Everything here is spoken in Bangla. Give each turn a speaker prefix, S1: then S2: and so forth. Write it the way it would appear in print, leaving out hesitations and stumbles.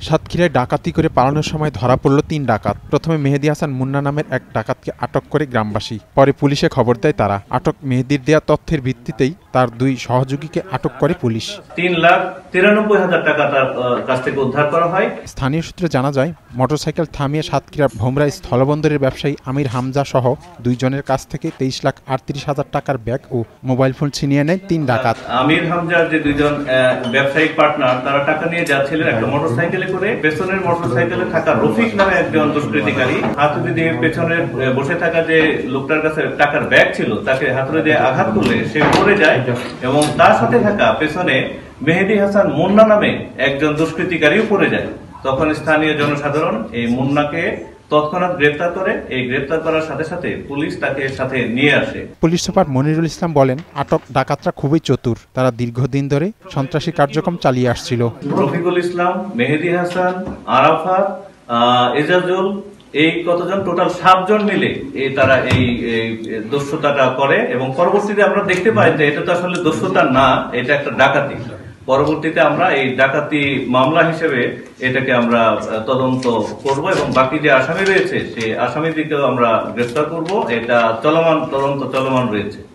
S1: সাতক্ষীরায় ডাকাতি করে পালানোর সময় ধরা পড়ল ৩ ডাকাত। প্রথমে মেহেদী হাসান মুন্না নামের এক ডাকাতকে আটক করে গ্রামবাসী। পরে পুলিশে খবর দেয় তারা। আটক মেহেদীর দেয়া তথ্যের ভিত্তিতেই তার ২ সহযোগীকে আটক করে পুলিশ।
S2: ৩,৯৩,০০০ টাকা তার কাছ থেকে উদ্ধার করা হয়।
S1: স্থানীয় সূত্রে জানা যায়, মোটরসাইকেল থামিয়ে সাতক্ষীরার ভোমরা স্থলবন্দরের ব্যবসায়ী আমির হামজা সহ ২ জনের কাছ থেকে ২৩,৩৮,০০০ টাকার ব্যাগ ও মোবাইল ফোন ছিনিয়ে নেয় ৩ ডাকাত।
S2: আমির হামজার যে ২ জন ব্যবসায়িক পার্টনার, তারা টাকা নিয়ে যাচ্ছিলেন একটা মোটরসাইকেলে করে। পেছনের মোটরসাইকেলে থাকা রফিক নামে একজন দুষ্কৃতিকারী হাতুড়ি দিয়ে পেছনে বসে থাকা যে লোকটার কাছে টাকার ব্যাগ ছিল তাকে হাতুড়ি দিয়ে আঘাত করলে সে পড়ে যায় এবং তার সাথে থাকা পেছনে মেহেদী হাসান মুন্না নামে একজন দুষ্কৃতিকারীও পড়ে যায়। তখন স্থানীয় জনসাধারণ এই মুন্নাকে তৎক্ষণাৎ গ্রেপ্তার করে। এই গ্রেপ্তার করার সাথে সাথে পুলিশ তাকে সাথে নিয়ে আসে।
S1: পুলিশ সুপার মনিরুল ইসলাম বলেন, আটক ডাকাতরা খুবই চতুর। তারা দীর্ঘদিন ধরে সন্ত্রাসী কার্যক্রম চালিয়ে আসছিল।
S2: রফিকুল ইসলাম, মেহেদী হাসান, আরাফাত, এজাজুল, এই কতজন টোটাল 7 জন মিলে তারা এই দস্যুতাটা করে এবং পরবর্তীতে আমরা দেখতে পাই যে এটা তো আসলে দস্যুতা না, এটা একটা ডাকাতি। পরবর্তীতে আমরা এই ডাকাতি মামলা হিসেবে এটাকে আমরা তদন্ত করব এবং বাকি যে আসামি রয়েছে সেই আসামিদেরকেও আমরা গ্রেফতার করব। এটা তদন্ত চলমান রয়েছে।